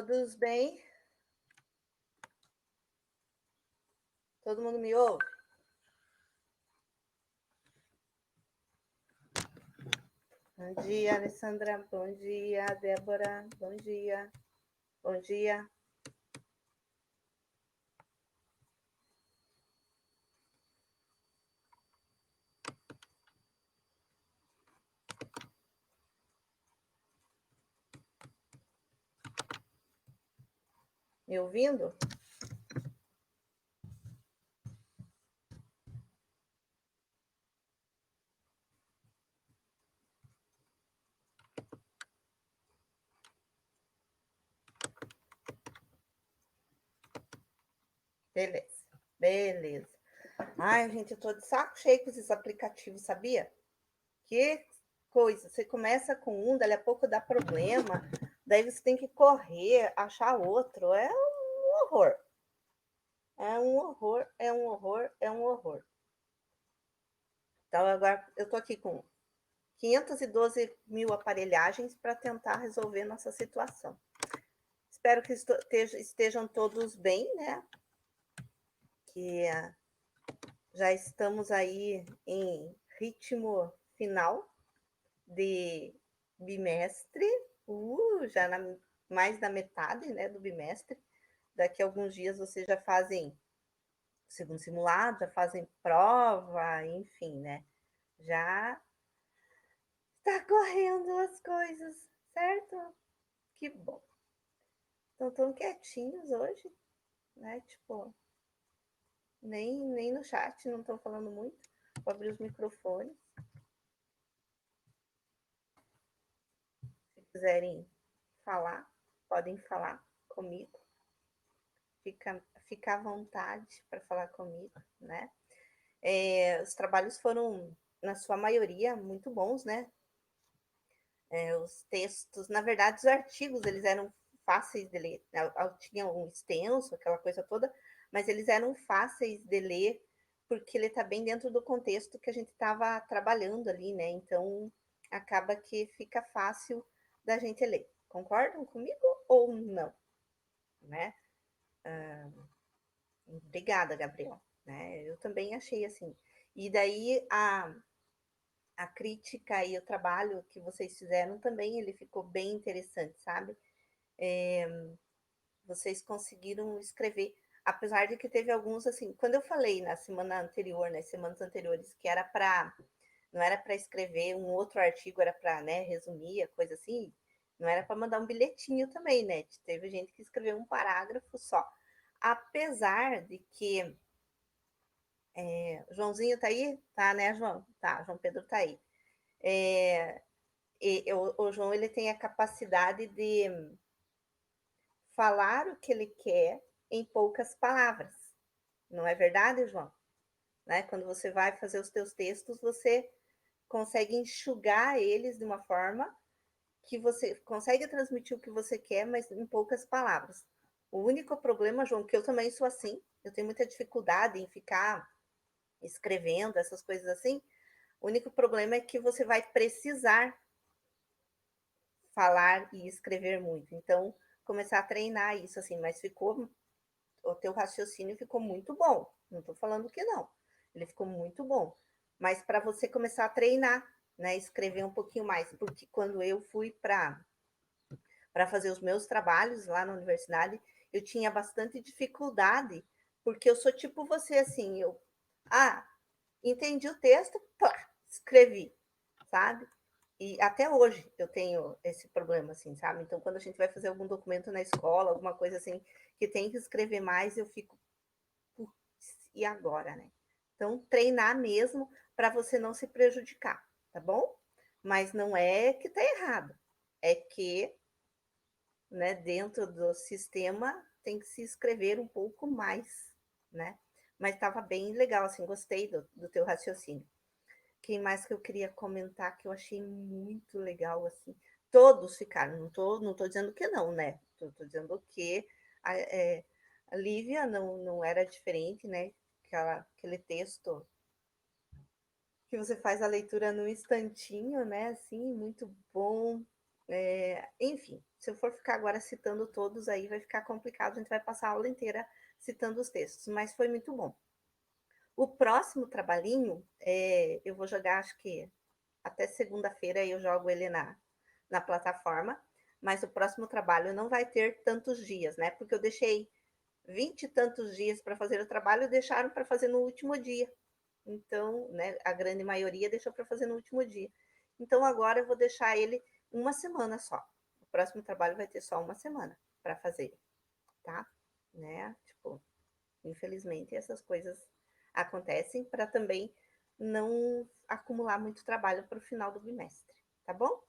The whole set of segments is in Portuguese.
Todos bem? Todo mundo me ouve? Bom dia, Alessandra. Bom dia, Débora. Bom dia. Bom dia. Me ouvindo? Beleza. Beleza. Ai, gente, eu tô de saco cheio com esses aplicativos, sabia? Que coisa. Você começa com um, dali a pouco dá problema. Daí você tem que correr, achar outro. É um horror. É um horror, é um horror, é um horror. Então, agora eu tô aqui com 512 mil aparelhagens para tentar resolver nossa situação. Espero que estejam todos bem, né? Que já estamos aí em ritmo final de bimestre, já mais da metade, né, do bimestre. Daqui a alguns dias vocês já fazem o segundo simulado, já fazem prova, enfim, né? Já está correndo as coisas, certo? Que bom. Estão tão quietinhos hoje, né? Tipo, nem no chat não estão falando muito. Vou abrir os microfones. Se quiserem falar, podem falar comigo. Fica à vontade para falar comigo, né? Os trabalhos foram, na sua maioria, muito bons, né? Os textos, na verdade, os artigos, eles eram fáceis de ler. Tinha um extenso, aquela coisa toda, mas eles eram fáceis de ler porque ele está bem dentro do contexto que a gente estava trabalhando ali, né? Então, acaba que fica fácil da gente ler. Concordam comigo ou não? Né? Obrigada, Gabriel. Né? Eu também achei assim. E daí a crítica e o trabalho que vocês fizeram também, ele ficou bem interessante, sabe? Vocês conseguiram escrever, apesar de que teve alguns, assim, quando eu falei na semana anterior, nas semanas anteriores, que era para, não era para escrever um outro artigo, era para, né, resumir, coisa assim, não era para mandar um bilhetinho também, né? Teve gente que escreveu um parágrafo só. Apesar de que Joãozinho tá aí? Tá, né, João? Tá, João Pedro tá aí. O João, ele tem a capacidade de falar o que ele quer em poucas palavras. Não é verdade, João? Né? Quando você vai fazer os teus textos, você consegue enxugar eles de uma forma que você consegue transmitir o que você quer, mas em poucas palavras. O único problema, João, que eu também sou assim, eu tenho muita dificuldade em ficar escrevendo essas coisas assim. O único problema é que você vai precisar falar e escrever muito. Então, começar a treinar isso, assim, mas o teu raciocínio ficou muito bom. Não estou falando que não. Ele ficou muito bom. Mas para você começar a treinar, né, escrever um pouquinho mais, porque quando eu fui para fazer os meus trabalhos lá na universidade, eu tinha bastante dificuldade, porque eu sou tipo você assim, entendi o texto, pá, escrevi, sabe? E até hoje eu tenho esse problema, assim, sabe? Então, quando a gente vai fazer algum documento na escola, alguma coisa assim, que tem que escrever mais, eu fico, putz, e agora, né? Então, treinar mesmo para você não se prejudicar, tá bom? Mas não é que tá errado, é que, né, dentro do sistema tem que se escrever um pouco mais, né? Mas estava bem legal, assim, gostei do teu raciocínio. Quem mais que eu queria comentar que eu achei muito legal, assim? Todos ficaram, não tô dizendo que não, né? Tô dizendo que a Lívia não era diferente, né? Aquele texto que você faz a leitura num instantinho, né? Assim, muito bom. Enfim, se eu for ficar agora citando todos aí, vai ficar complicado, a gente vai passar a aula inteira citando os textos, mas foi muito bom. O próximo trabalhinho, eu vou jogar, acho que até segunda-feira eu jogo ele na plataforma, mas o próximo trabalho não vai ter tantos dias, né? Porque eu deixei 20 e tantos dias para fazer o trabalho e deixaram para fazer no último dia. Então, né, a grande maioria deixou para fazer no último dia. Então, agora eu vou deixar ele uma semana só. O próximo trabalho vai ter só uma semana para fazer, tá? Né? Tipo, infelizmente, essas coisas acontecem para também não acumular muito trabalho para o final do bimestre, tá bom?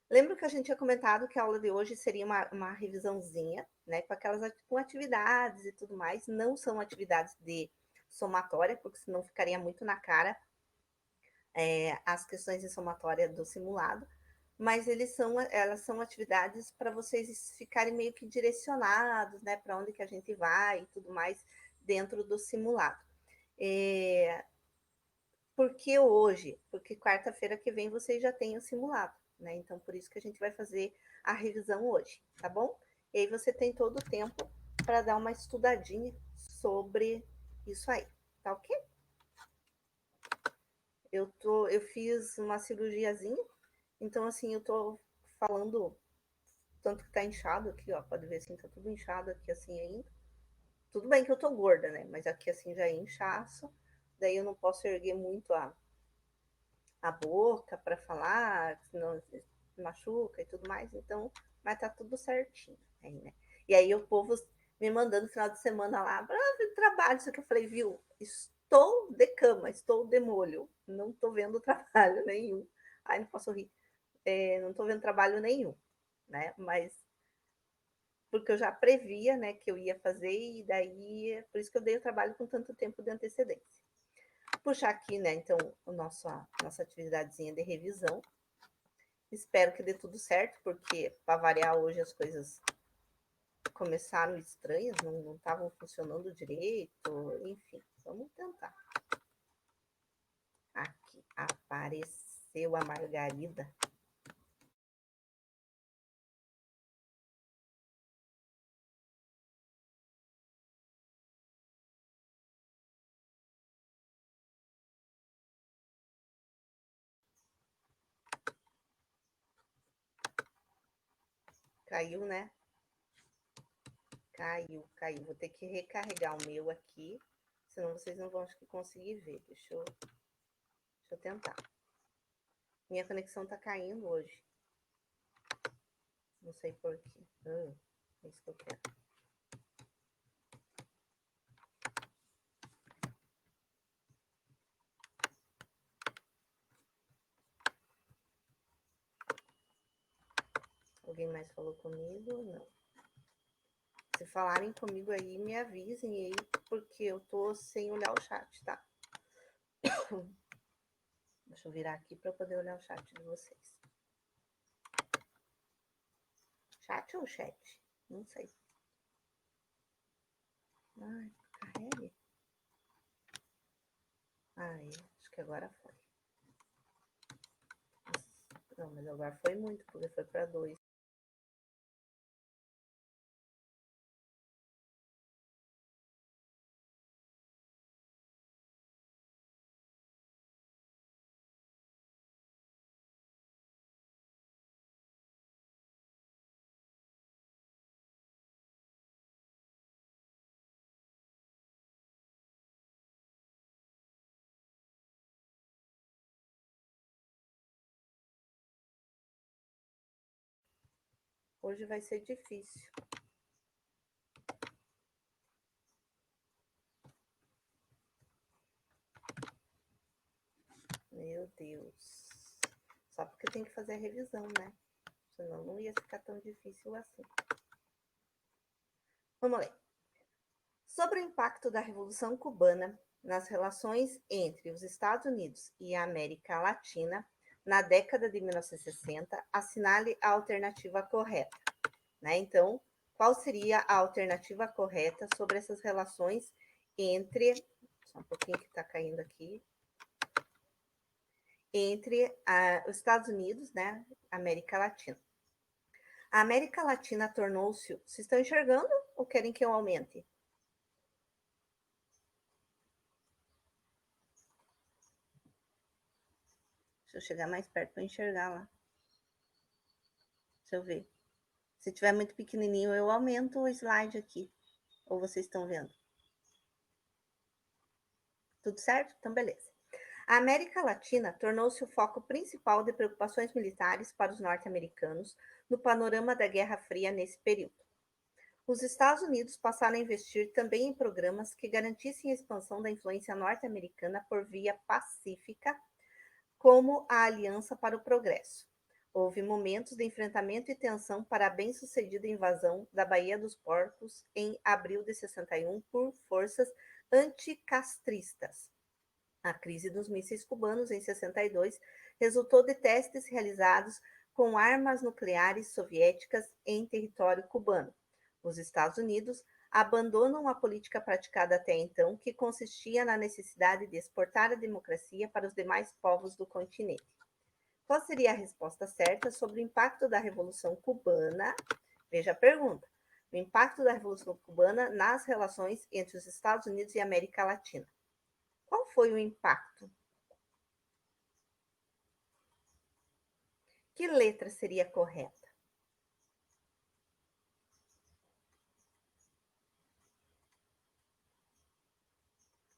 Lembro que a gente tinha comentado que a aula de hoje seria uma revisãozinha, né, com aquelas com atividades e tudo mais. Não são atividades de somatória, porque senão ficaria muito na cara as questões de somatória do simulado, mas elas são atividades para vocês ficarem meio que direcionados, né, para onde que a gente vai e tudo mais dentro do simulado. Por que hoje? Porque quarta-feira que vem vocês já têm o simulado, né? Então, por isso que a gente vai fazer a revisão hoje, tá bom? E aí você tem todo o tempo para dar uma estudadinha sobre isso aí, tá ok? Eu fiz uma cirurgiazinha, então assim, eu tô falando tanto que tá inchado aqui, ó, pode ver assim, tá tudo inchado aqui assim ainda. Tudo bem que eu tô gorda, né? Mas aqui assim já é inchaço, daí eu não posso erguer muito a boca para falar, senão machuca e tudo mais, então, mas tá tudo certinho aí, né? E aí o povo me mandando no final de semana lá, trabalho, isso que eu falei, viu? Estou de cama, estou de molho, não tô vendo trabalho nenhum. Ai, não posso rir. Não tô vendo trabalho nenhum, né? Mas porque eu já previa, né, que eu ia fazer e daí, por isso que eu dei o trabalho com tanto tempo de antecedência. Puxar aqui, né, então, nossa atividadezinha de revisão. Espero que dê tudo certo, porque para variar hoje as coisas começaram estranhas, não estavam funcionando direito, enfim, vamos tentar. Aqui apareceu a Margarida. Caiu, né? Caiu. Vou ter que recarregar o meu aqui, senão vocês não vão acho que conseguir ver. Deixa eu tentar. Minha conexão tá caindo hoje. Não sei por quê. É isso que eu quero. Alguém mais falou comigo? Não. Se falarem comigo aí, me avisem aí, porque eu tô sem olhar o chat, tá? Deixa eu virar aqui para poder olhar o chat de vocês. Chat ou chat? Não sei. Ai, carregue. Ai, acho que agora foi. Não, mas agora foi muito, porque foi para 2. Hoje vai ser difícil. Meu Deus. Só porque tem que fazer a revisão, né? Senão não ia ficar tão difícil assim. Vamos ler. Sobre o impacto da Revolução Cubana nas relações entre os Estados Unidos e a América Latina na década de 1960, assinale a alternativa correta. Né? Então, qual seria a alternativa correta sobre essas relações entre. Só um pouquinho que está caindo aqui. Entre os Estados Unidos, né, América Latina. A América Latina tornou-se. Vocês estão enxergando ou querem que eu aumente? Deixa eu chegar mais perto para enxergar lá. Deixa eu ver. Se tiver muito pequenininho, eu aumento o slide aqui. Ou vocês estão vendo? Tudo certo? Então, beleza. A América Latina tornou-se o foco principal de preocupações militares para os norte-americanos no panorama da Guerra Fria nesse período. Os Estados Unidos passaram a investir também em programas que garantissem a expansão da influência norte-americana por via pacífica, como a Aliança para o Progresso. Houve momentos de enfrentamento e tensão para a bem-sucedida invasão da Baía dos Porcos em abril de 61 por forças anticastristas. A crise dos mísseis cubanos em 62 resultou de testes realizados com armas nucleares soviéticas em território cubano. Os Estados Unidos abandonam a política praticada até então, que consistia na necessidade de exportar a democracia para os demais povos do continente. Qual seria a resposta certa sobre o impacto da Revolução Cubana? Veja a pergunta. O impacto da Revolução Cubana nas relações entre os Estados Unidos e a América Latina. Qual foi o impacto? Que letra seria correta?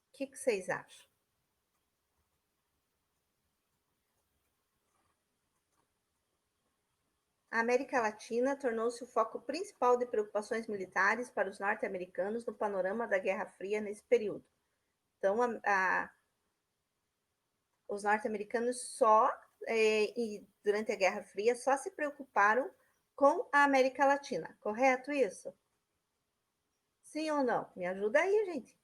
O que vocês acham? A América Latina tornou-se o foco principal de preocupações militares para os norte-americanos no panorama da Guerra Fria nesse período. Então, os norte-americanos durante a Guerra Fria, só se preocuparam com a América Latina, correto isso? Sim ou não? Me ajuda aí, gente.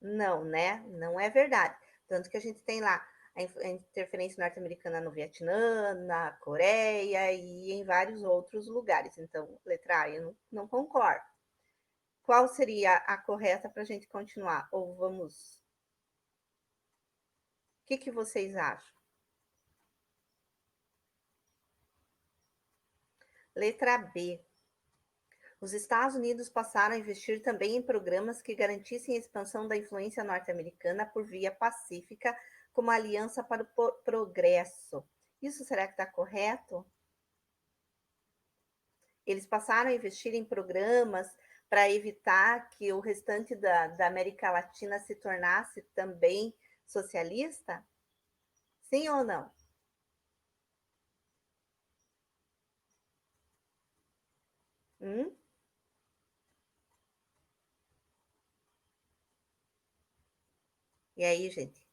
Não, né? Não é verdade. Tanto que a gente tem lá a interferência norte-americana no Vietnã, na Coreia e em vários outros lugares. Então, letra A, eu não concordo. Qual seria a correta para a gente continuar? Ou vamos. O que vocês acham? Letra B. Os Estados Unidos passaram a investir também em programas que garantissem a expansão da influência norte-americana por via pacífica, como a Aliança para o Progresso. Isso será que está correto? Eles passaram a investir em programas para evitar que o restante da América Latina se tornasse também socialista? Sim ou não? Hum? E aí, gente?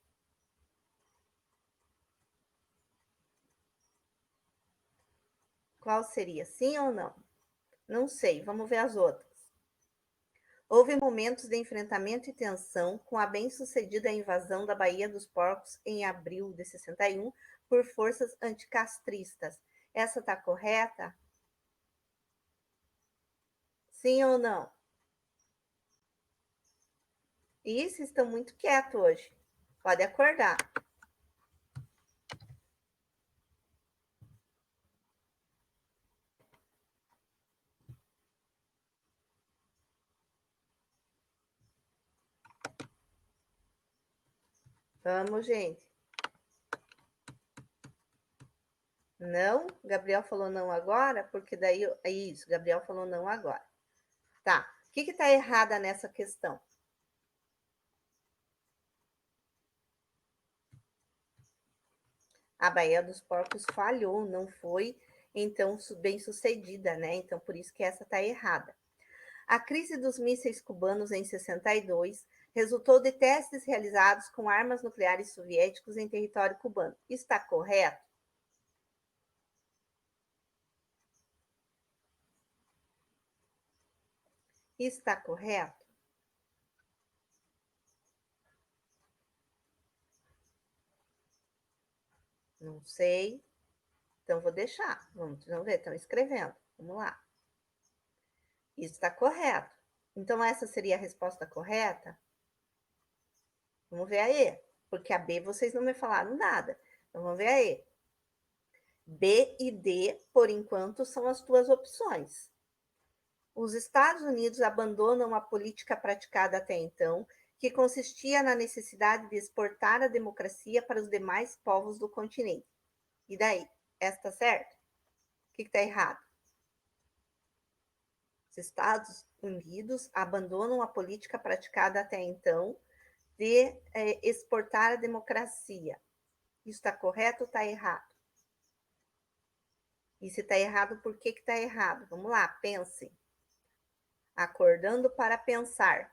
Qual seria? Sim ou não? Não sei, vamos ver as outras. Houve momentos de enfrentamento e tensão com a bem-sucedida invasão da Baía dos Porcos em abril de 61 por forças anticastristas. Essa está correta? Sim ou não? E vocês estão muito quietos hoje. Pode acordar. Vamos, gente. Não? Gabriel falou não agora? Porque daí. É isso, Gabriel falou não agora. Tá. O que está errada nessa questão? A Baía dos Porcos falhou, não foi então bem sucedida, né? Então por isso que essa está errada. A crise dos mísseis cubanos em 62 resultou de testes realizados com armas nucleares soviéticos em território cubano. Está correto? Está correto? Não sei. Então vou deixar. Vamos ver, estão escrevendo. Vamos lá. Isso está correto. Então essa seria a resposta correta? Vamos ver aí. Porque a B vocês não me falaram nada. Então vamos ver aí. B e D, por enquanto, são as tuas opções. Os Estados Unidos abandonam a política praticada até então, que consistia na necessidade de exportar a democracia para os demais povos do continente. E daí? Está certo? O que está errado? Os Estados Unidos abandonam a política praticada até então de exportar a democracia. Isso está correto ou está errado? E se está errado, por que está errado? Vamos lá, pensem. Acordando para pensar.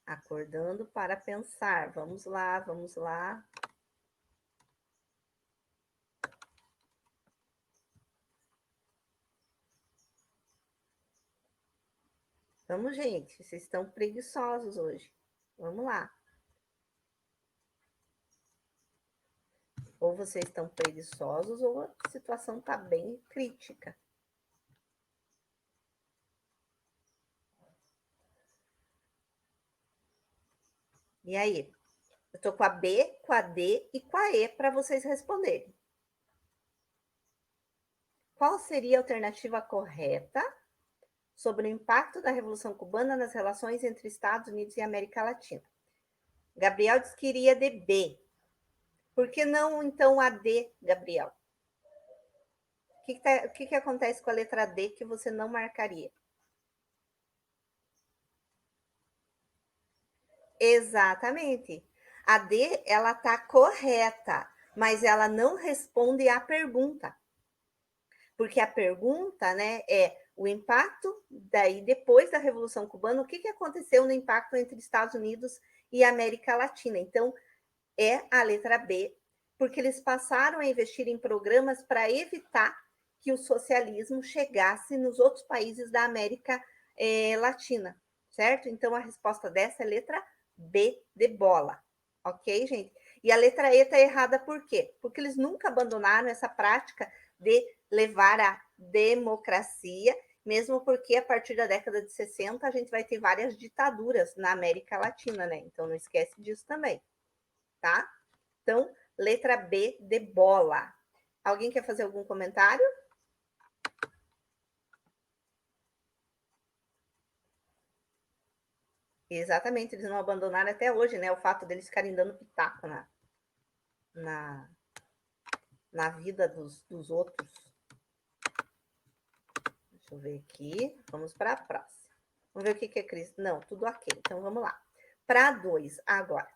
Acordando para pensar. Vamos lá, vamos lá. Vamos, gente. Vocês estão preguiçosos hoje. Vamos lá. Ou vocês estão preguiçosos ou a situação está bem crítica. E aí? Eu estou com a B, com a D e com a E para vocês responderem. Qual seria a alternativa correta sobre o impacto da Revolução Cubana nas relações entre Estados Unidos e América Latina? Gabriel disse que iria de B. Por que não, então, a D, Gabriel? O que acontece com a letra D que você não marcaria? Exatamente. A D, ela está correta, mas ela não responde à pergunta. Porque a pergunta, né, é o impacto daí depois da Revolução Cubana, o que aconteceu no impacto entre Estados Unidos e América Latina? Então, é a letra B, porque eles passaram a investir em programas para evitar que o socialismo chegasse nos outros países da América Latina, certo? Então, a resposta dessa é a letra B de bola, ok, gente? E a letra E está errada por quê? Porque eles nunca abandonaram essa prática de levar a democracia, mesmo porque a partir da década de 60 a gente vai ter várias ditaduras na América Latina, né? Então não esquece disso também, tá? Então, letra B de bola. Alguém quer fazer algum comentário? Exatamente, eles não abandonaram até hoje, né? O fato deles ficarem dando pitaco na, na vida dos outros. Deixa eu ver aqui. Vamos para a próxima. Vamos ver o que é Cris. Não, tudo ok. Então vamos lá. Para 2 agora.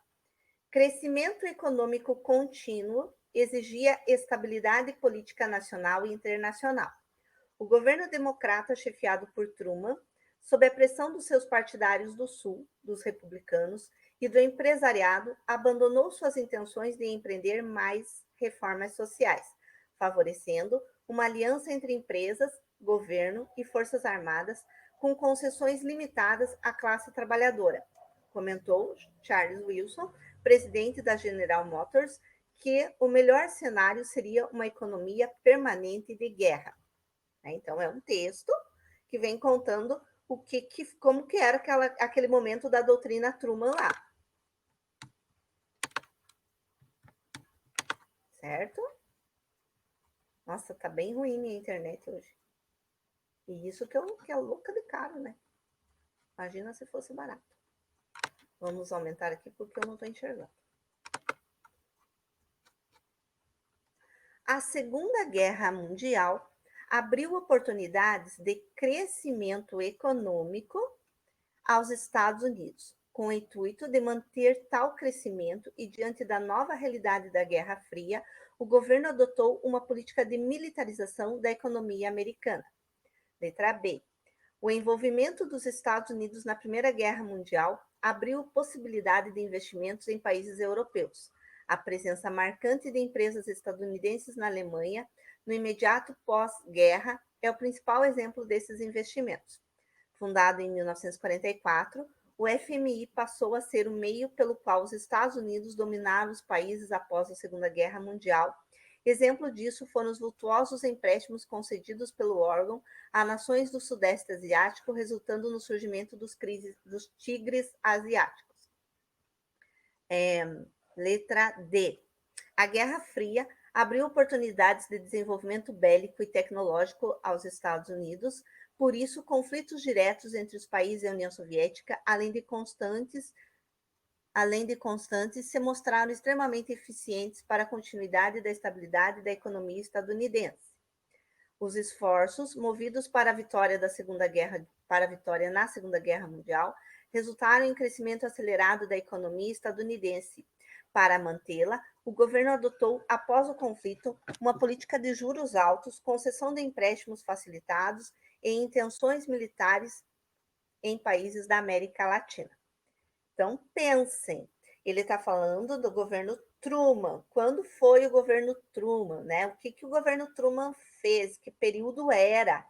Crescimento econômico contínuo exigia estabilidade política nacional e internacional. O governo democrata, chefiado por Truman, sob a pressão dos seus partidários do Sul, dos republicanos, e do empresariado, abandonou suas intenções de empreender mais reformas sociais, favorecendo uma aliança entre empresas, governo e forças armadas, com concessões limitadas à classe trabalhadora, comentou Charles Wilson, presidente da General Motors, que o melhor cenário seria uma economia permanente de guerra. Então, é um texto que vem contando como que era aquele momento da doutrina Truman lá. Certo? Nossa, tá bem ruim minha internet hoje. E isso que é louca de caro, né? Imagina se fosse barato. Vamos aumentar aqui porque eu não estou enxergando. A Segunda Guerra Mundial abriu oportunidades de crescimento econômico aos Estados Unidos, com o intuito de manter tal crescimento e diante da nova realidade da Guerra Fria, o governo adotou uma política de militarização da economia americana. Letra B. O envolvimento dos Estados Unidos na Primeira Guerra Mundial abriu possibilidade de investimentos em países europeus. A presença marcante de empresas estadunidenses na Alemanha, no imediato pós-guerra, é o principal exemplo desses investimentos. Fundado em 1944, o FMI passou a ser o meio pelo qual os Estados Unidos dominaram os países após a Segunda Guerra Mundial Exemplo disso foram os vultuosos empréstimos concedidos pelo órgão a nações do Sudeste Asiático, resultando no surgimento dos tigres asiáticos. Letra D. A Guerra Fria abriu oportunidades de desenvolvimento bélico e tecnológico aos Estados Unidos, por isso, conflitos diretos entre os países e a União Soviética, além de constantes, se mostraram extremamente eficientes para a continuidade da estabilidade da economia estadunidense. Os esforços, movidos para a vitória na Segunda Guerra Mundial, resultaram em crescimento acelerado da economia estadunidense. Para mantê-la, o governo adotou, após o conflito, uma política de juros altos, concessão de empréstimos facilitados e intenções militares em países da América Latina. Então, pensem, ele está falando do governo Truman. Quando foi o governo Truman, né? O que o governo Truman fez? Que período era?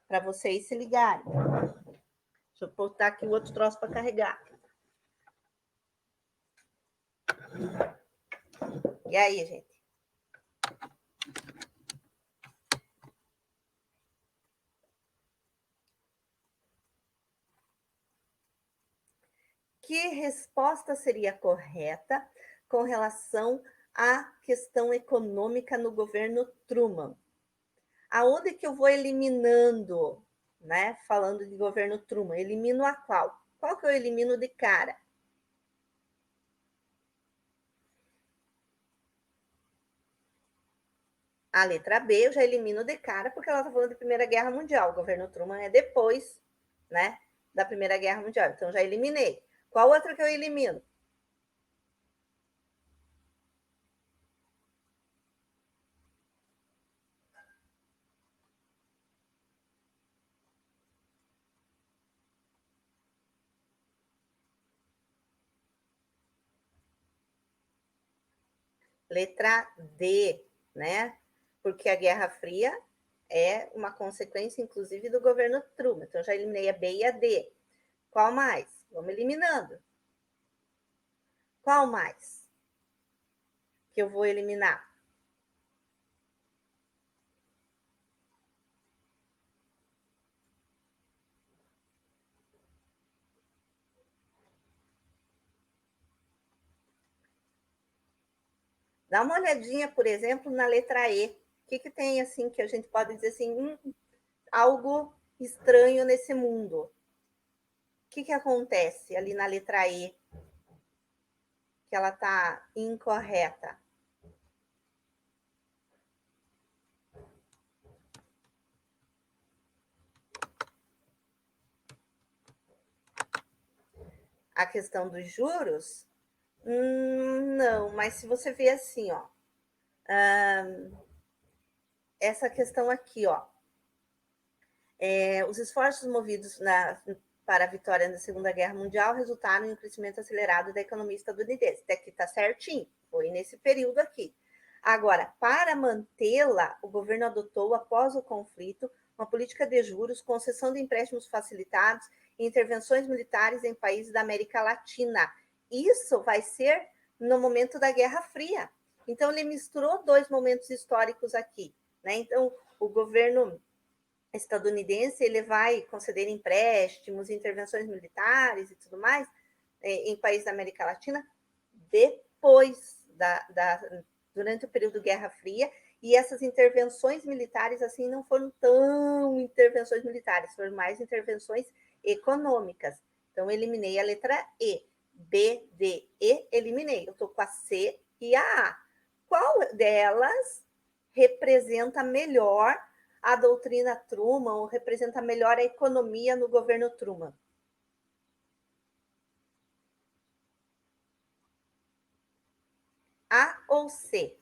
Para vocês se ligarem. Deixa eu botar aqui o outro troço para carregar. E aí, gente? Que resposta seria correta com relação à questão econômica no governo Truman? Aonde que eu vou eliminando, né? Falando de governo Truman, elimino a qual? Qual que eu elimino de cara? A letra B eu já elimino de cara, porque ela está falando de Primeira Guerra Mundial. O governo Truman é depois, né, da Primeira Guerra Mundial. Então já eliminei. Qual outra que eu elimino? Letra D, né? Porque a Guerra Fria é uma consequência, inclusive, do governo Truman. Então, já eliminei a B e a D. Qual mais? Vamos eliminando. Qual mais que eu vou eliminar? Dá uma olhadinha, por exemplo, na letra E. O que tem, assim, que a gente pode dizer assim, algo estranho nesse mundo? O que acontece ali na letra E? Que ela está incorreta. A questão dos juros? Não, mas se você vê assim, ó, essa questão aqui, ó, os esforços movidos para a vitória na Segunda Guerra Mundial resultaram em um crescimento acelerado da economia estadunidense. Até aqui está certinho, foi nesse período aqui. Agora, para mantê-la, o governo adotou, após o conflito, uma política de juros, concessão de empréstimos facilitados e intervenções militares em países da América Latina. Isso vai ser no momento da Guerra Fria. Então, ele misturou dois momentos históricos aqui. Né? Então, o governo estadunidense ele vai conceder empréstimos, intervenções militares e tudo mais em países da América Latina depois durante o período Guerra Fria, e essas intervenções militares assim não foram tão intervenções militares, foram mais intervenções econômicas. Então eliminei a letra E. B, D, E, eliminei. Eu estou com a C e a A. Qual delas representa melhor a doutrina Truman ou representa melhor a economia no governo Truman? A ou C?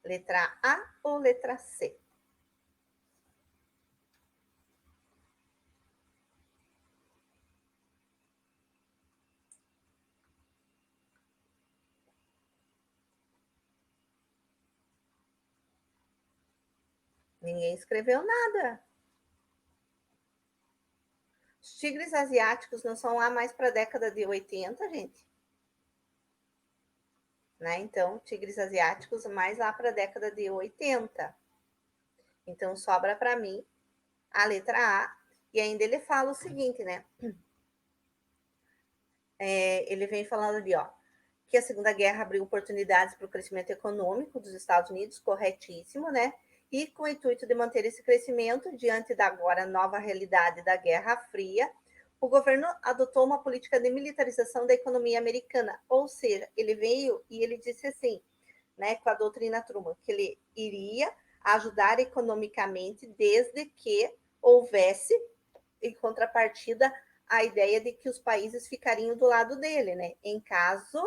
Letra A ou letra C? Ninguém escreveu nada. Os tigres asiáticos não são lá mais para a década de 80, gente. Né? Então, tigres asiáticos mais lá para a década de 80. Então, sobra para mim a letra A. E ainda ele fala o seguinte, né? Ele vem falando ali, ó, que a Segunda Guerra abriu oportunidades para o crescimento econômico dos Estados Unidos, corretíssimo, né? E com o intuito de manter esse crescimento diante da agora nova realidade da Guerra Fria, o governo adotou uma política de militarização da economia americana, ou seja, ele veio e ele disse assim, né, com a doutrina Truman, que ele iria ajudar economicamente desde que houvesse, em contrapartida, a ideia de que os países ficariam do lado dele, né, em caso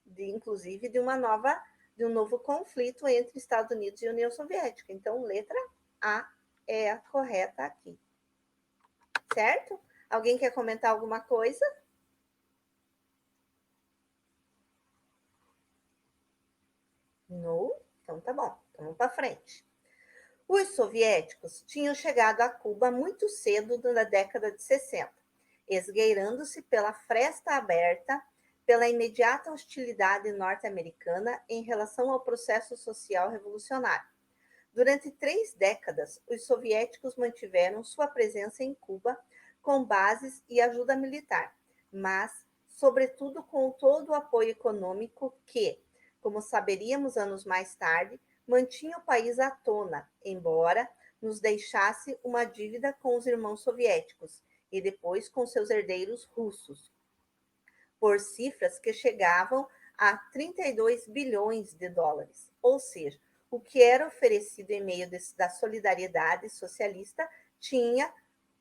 de, inclusive, de um novo conflito entre Estados Unidos e União Soviética. Então, letra A é a correta aqui. Certo? Alguém quer comentar alguma coisa? Não? Então tá bom, então vamos para frente. Os soviéticos tinham chegado a Cuba muito cedo na década de 60, esgueirando-se pela fresta aberta pela imediata hostilidade norte-americana em relação ao processo social revolucionário. Durante 3 décadas, os soviéticos mantiveram sua presença em Cuba com bases e ajuda militar, mas, sobretudo, com todo o apoio econômico que, como saberíamos anos mais tarde, mantinha o país à tona, embora nos deixasse uma dívida com os irmãos soviéticos e depois com seus herdeiros russos, por cifras que chegavam a 32 bilhões de dólares, ou seja, o que era oferecido em meio da solidariedade socialista tinha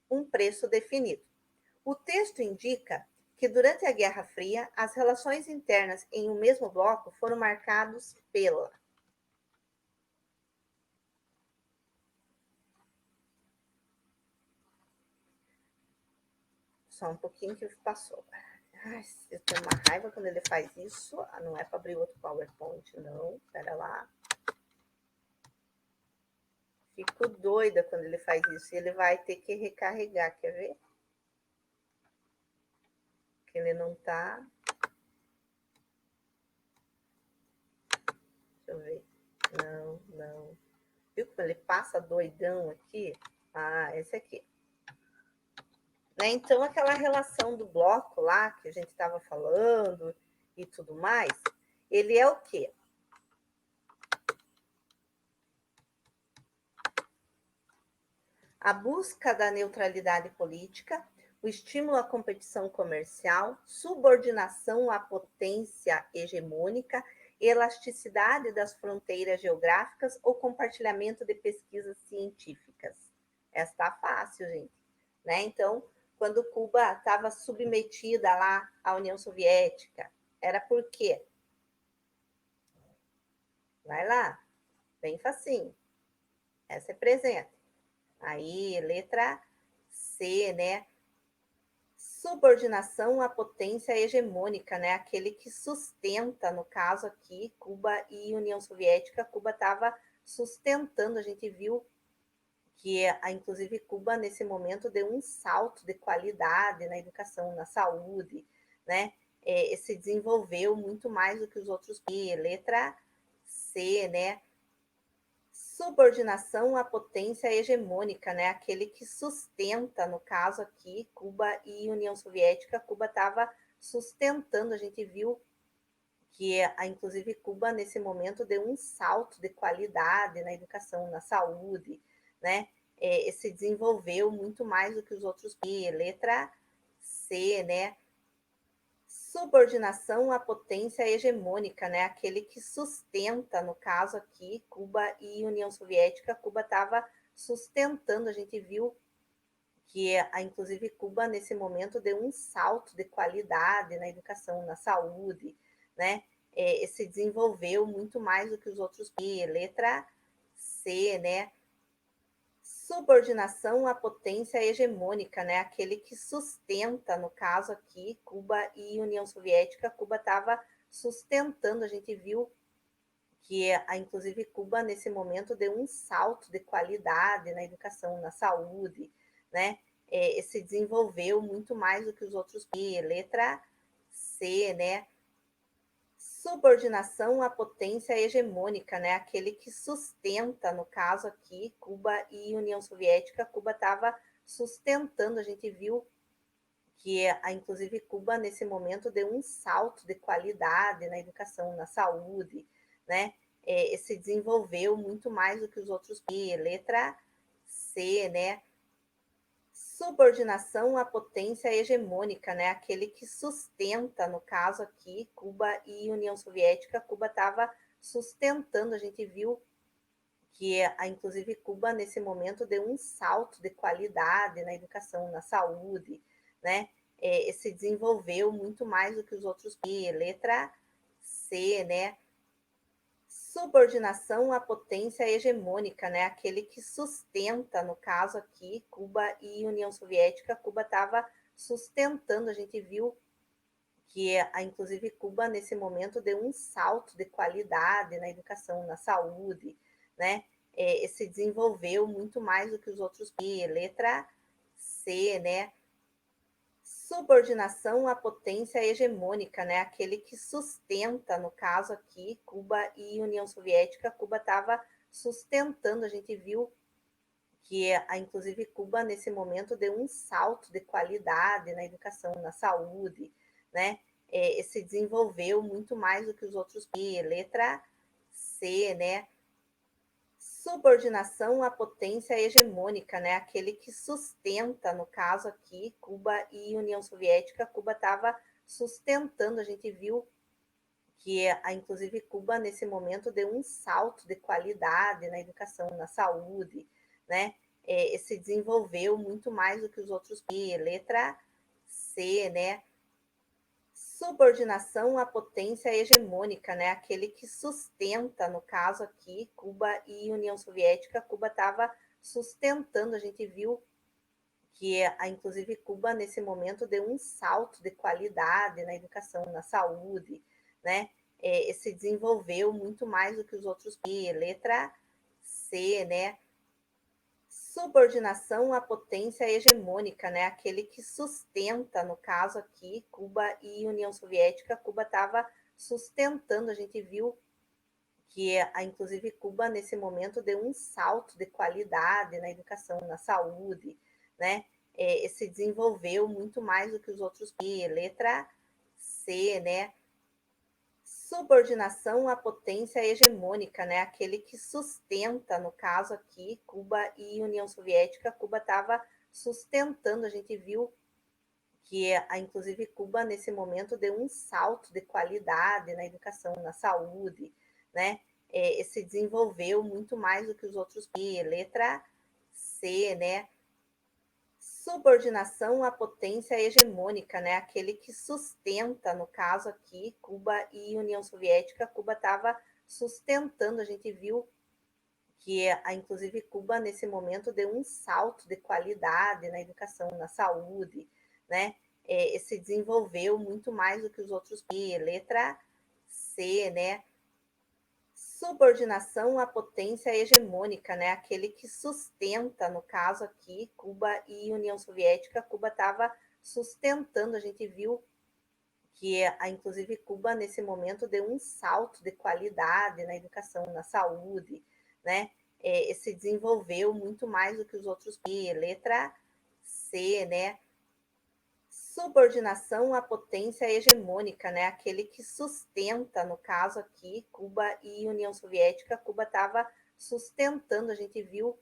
um preço definido. O texto indica que durante a Guerra Fria, as relações internas em um mesmo bloco foram marcadas pela só um pouquinho que passou. Ai, eu tenho uma raiva quando ele faz isso. Não é para abrir outro PowerPoint, não. Espera lá. Fico doida quando ele faz isso. Ele vai ter que recarregar, quer ver? Que ele não tá. Deixa eu ver. Não, não. Viu como ele passa doidão aqui? Ah, esse aqui. Né? Então, aquela relação do bloco lá, que a gente estava falando e tudo mais, ele é o quê? A busca da neutralidade política, o estímulo à competição comercial, subordinação à potência hegemônica, elasticidade das fronteiras geográficas ou compartilhamento de pesquisas científicas. Essa está fácil, gente. Né? Então, quando Cuba estava submetida lá à União Soviética, era por quê? Vai lá, bem facinho. Essa é presente. Aí, letra C, né? Subordinação à potência hegemônica, né? Aquele que sustenta, no caso aqui, Cuba e União Soviética, Cuba estava sustentando, a gente viu que, inclusive, Cuba, nesse momento, deu um salto de qualidade na educação, na saúde, né? Se desenvolveu muito mais do que os outros. E letra C, né? Subordinação à potência hegemônica, né? Aquele que sustenta, no caso aqui, Cuba e União Soviética, Cuba estava sustentando, a gente viu que, inclusive, Cuba, nesse momento, deu um salto de qualidade na educação, na saúde, né? Se desenvolveu muito mais do que os outros. E letra C, né? Subordinação à potência hegemônica, né? Aquele que sustenta, no caso aqui, Cuba e União Soviética, Cuba estava sustentando, a gente viu que, inclusive, Cuba, nesse momento, deu um salto de qualidade na educação, na saúde, né? Se desenvolveu muito mais do que os outros. E letra C, né? Subordinação à potência hegemônica, né? Aquele que sustenta, no caso aqui, Cuba e União Soviética, Cuba estava sustentando, a gente viu que, inclusive, Cuba, nesse momento, deu um salto de qualidade na educação, na saúde, né? se desenvolveu muito mais do que os outros. E letra C, né? Subordinação à potência hegemônica, né? Aquele que sustenta, no caso aqui, Cuba e União Soviética. Cuba estava sustentando, a gente viu que, inclusive, Cuba, nesse momento, deu um salto de qualidade na educação, na saúde, né? Se desenvolveu muito mais do que os outros. E letra C, né? Subordinação à potência hegemônica, né? Aquele que sustenta, no caso aqui, Cuba e União Soviética. Cuba estava sustentando, a gente viu que, inclusive, Cuba, nesse momento, deu um salto de qualidade na educação, na saúde, né? Se desenvolveu muito mais do que os outros. E letra C, né? Subordinação à potência hegemônica, né? Aquele que sustenta, no caso aqui, Cuba e União Soviética. Cuba estava sustentando, a gente viu que, inclusive, Cuba, nesse momento, deu um salto de qualidade na educação, na saúde, né? Se desenvolveu muito mais do que os outros. E letra C, né? Subordinação à potência hegemônica, né? Aquele que sustenta, no caso aqui, Cuba e União Soviética. Cuba estava sustentando, a gente viu que, inclusive, Cuba, nesse momento, deu um salto de qualidade na educação, na saúde, né? Se desenvolveu muito mais do que os outros. E letra C, né? Subordinação à potência hegemônica, né? Aquele que sustenta, no caso aqui, Cuba e União Soviética. Cuba estava sustentando, a gente viu que, inclusive, Cuba, nesse momento, deu um salto de qualidade na educação, na saúde, né? Se desenvolveu muito mais do que os outros. E letra C, né? Subordinação à potência hegemônica, né? Aquele que sustenta, no caso aqui, Cuba e União Soviética. Cuba estava sustentando, a gente viu que, inclusive, Cuba, nesse momento, deu um salto de qualidade na educação, na saúde, né? Se desenvolveu muito mais do que os outros. E letra C, né? Subordinação à potência hegemônica, né? Aquele que sustenta, no caso aqui, Cuba e União Soviética. Cuba estava sustentando, a gente viu que, inclusive, Cuba, nesse momento, deu um salto de qualidade na educação, na saúde, né? Se desenvolveu muito mais do que os outros. E letra C, né? Subordinação à potência hegemônica, né? Aquele que sustenta, no caso aqui, Cuba e União Soviética. Cuba estava sustentando, a gente viu que, inclusive, Cuba, nesse momento, deu um salto de qualidade na educação, na saúde, né? Se desenvolveu muito mais do que os outros. E letra C, né? Subordinação à potência hegemônica, né? Aquele que sustenta, no caso aqui, Cuba e União Soviética. Cuba estava sustentando, a gente viu que, inclusive, Cuba, nesse momento, deu um salto de qualidade na educação, na saúde, né? Se desenvolveu muito mais do que os outros. E letra C, né? Subordinação à potência hegemônica, né? Aquele que sustenta, no caso aqui, Cuba e União Soviética. Cuba estava sustentando, a gente viu que, inclusive, Cuba, nesse momento, deu um salto de qualidade na educação, na saúde, né? Se desenvolveu muito mais do que os outros. E letra C, né? Subordinação à potência hegemônica, né? Aquele que sustenta, no caso aqui, Cuba e União Soviética. Cuba estava sustentando, a gente viu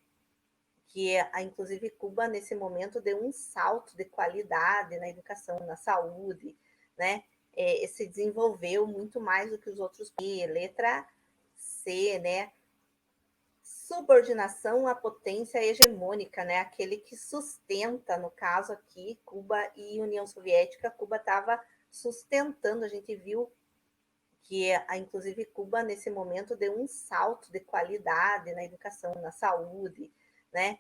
que, inclusive, Cuba, nesse momento, deu um salto de qualidade na educação, na saúde, né? Se desenvolveu muito mais do que os outros. E letra C, né? Subordinação à potência hegemônica, né? Aquele que sustenta, no caso aqui, Cuba e União Soviética. Cuba estava sustentando, a gente viu que, inclusive, Cuba, nesse momento, deu um salto de qualidade na educação, na saúde, né?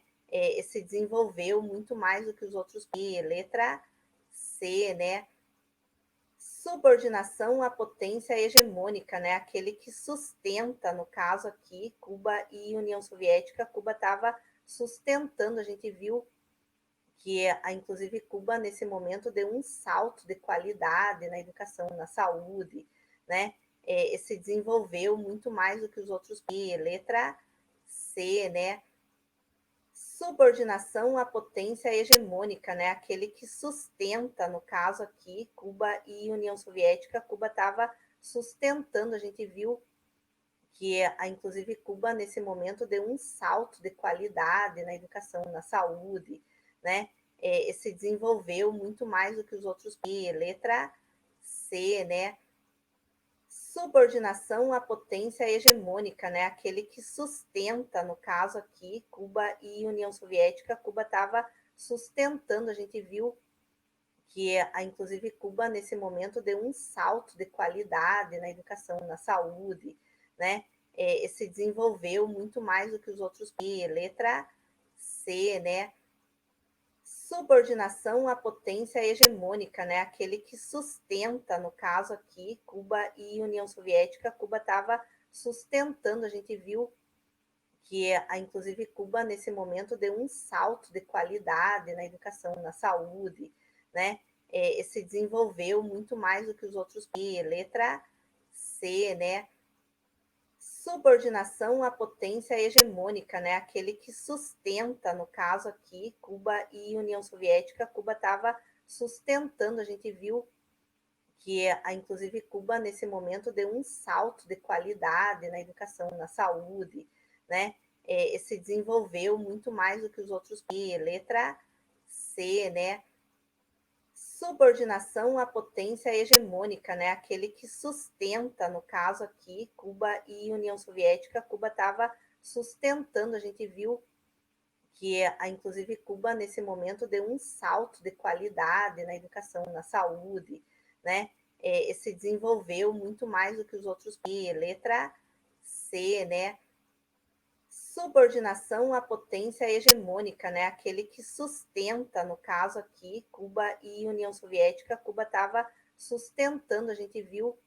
Se desenvolveu muito mais do que os outros. E letra C, né? Subordinação à potência hegemônica, né? Aquele que sustenta, no caso aqui, Cuba e União Soviética. Cuba estava sustentando, a gente viu inclusive Cuba nesse momento deu um salto de qualidade na educação, na saúde, né? Se desenvolveu muito mais do que os outros. E letra C, né? Subordinação à potência hegemônica, né? Aquele que sustenta, no caso aqui, Cuba e União Soviética. Cuba estava sustentando, a gente viu que inclusive Cuba nesse momento deu um salto de qualidade na educação, na saúde, né? Se desenvolveu muito mais do que os outros. E letra C, né? Subordinação à potência hegemônica, né? Aquele que sustenta, no caso aqui, Cuba e União Soviética. Cuba estava sustentando, a gente viu que inclusive Cuba nesse momento deu um salto de qualidade na educação, na saúde, né? Se desenvolveu muito mais do que os outros. E letra C, né? Subordinação à potência hegemônica, né? Aquele que sustenta, no caso aqui, Cuba e União Soviética. Cuba estava sustentando, a gente viu que inclusive Cuba nesse momento deu um salto de qualidade na educação, na saúde, né? Se desenvolveu muito mais do que os outros. E letra C, né? Subordinação à potência hegemônica, né? Aquele que sustenta, no caso aqui, Cuba e União Soviética. Cuba estava sustentando, a gente viu que inclusive Cuba nesse momento deu um salto de qualidade na educação, na saúde, né? Se desenvolveu muito mais do que os outros. E letra C, né? Subordinação à potência hegemônica, né? Aquele que sustenta, no caso aqui, Cuba e União Soviética. Cuba estava sustentando, a gente viu que inclusive Cuba nesse momento deu um salto de qualidade na educação, na saúde, né? Se desenvolveu muito mais do que os outros. E letra C, né? Subordinação à potência hegemônica, né? Aquele que sustenta, no caso aqui, Cuba e União Soviética. Cuba estava sustentando, a gente viu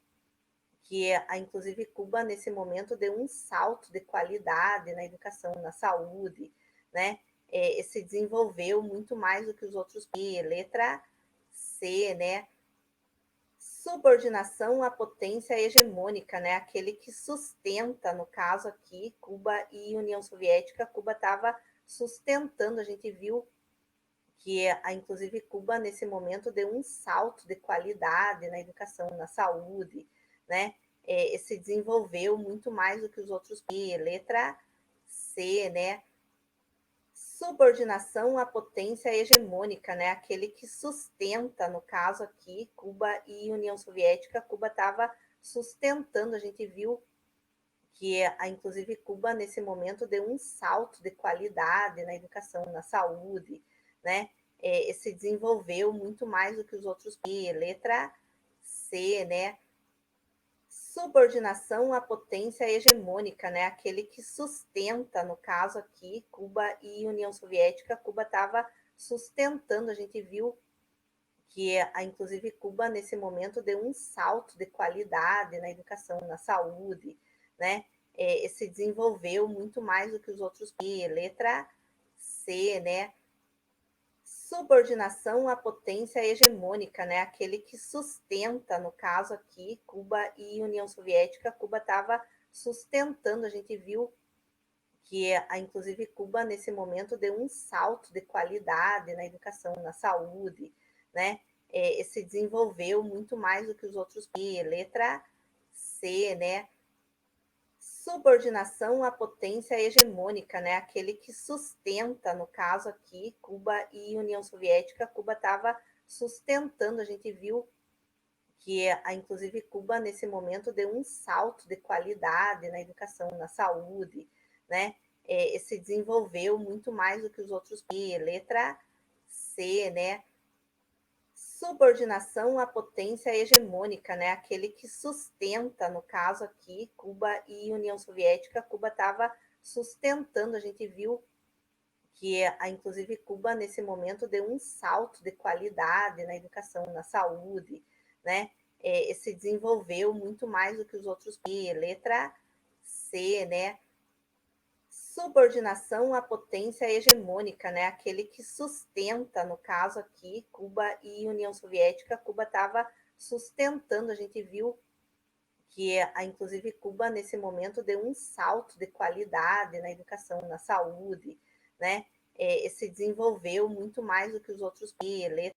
que inclusive Cuba nesse momento deu um salto de qualidade na educação, na saúde, né? Se desenvolveu muito mais do que os outros. E letra C, né? Subordinação à potência hegemônica, né? Aquele que sustenta, no caso aqui, Cuba e União Soviética. Cuba estava sustentando, a gente viu que inclusive Cuba nesse momento deu um salto de qualidade na educação, na saúde, né? Se desenvolveu muito mais do que os outros. E letra C, né? Subordinação à potência hegemônica, né? Aquele que sustenta, no caso aqui, Cuba e União Soviética. Cuba estava sustentando, a gente viu que inclusive Cuba nesse momento deu um salto de qualidade na educação, na saúde, né? Se desenvolveu muito mais do que os outros. E letra C, né? Subordinação à potência hegemônica, né? Aquele que sustenta, no caso aqui, Cuba e União Soviética. Cuba estava sustentando, a gente viu que inclusive Cuba nesse momento deu um salto de qualidade na educação, na saúde, né? Se desenvolveu muito mais do que os outros. E letra C, né? Subordinação à potência hegemônica, né? Aquele que sustenta, no caso aqui, Cuba e União Soviética. Cuba estava sustentando, a gente viu que inclusive Cuba nesse momento deu um salto de qualidade na educação, na saúde, né? Se desenvolveu muito mais do que os outros. E letra C, né? Subordinação à potência hegemônica, né? Aquele que sustenta, no caso aqui, Cuba e União Soviética. Cuba estava sustentando, a gente viu que inclusive Cuba nesse momento deu um salto de qualidade na educação, na saúde, né? Se desenvolveu muito mais do que os outros. E letra C, né? Subordinação à potência hegemônica, né? Aquele que sustenta, no caso aqui, Cuba e União Soviética. Cuba estava sustentando, a gente viu que inclusive Cuba nesse momento deu um salto de qualidade na educação, na saúde, né? Se desenvolveu muito mais do que os outros. E letra C, né? subordinação à potência hegemônica, né? Aquele que sustenta, no caso aqui, Cuba e União Soviética. Cuba estava sustentando, a gente viu que, inclusive, Cuba, nesse momento, deu um salto de qualidade na educação, na saúde, né? Se desenvolveu muito mais do que os outros países,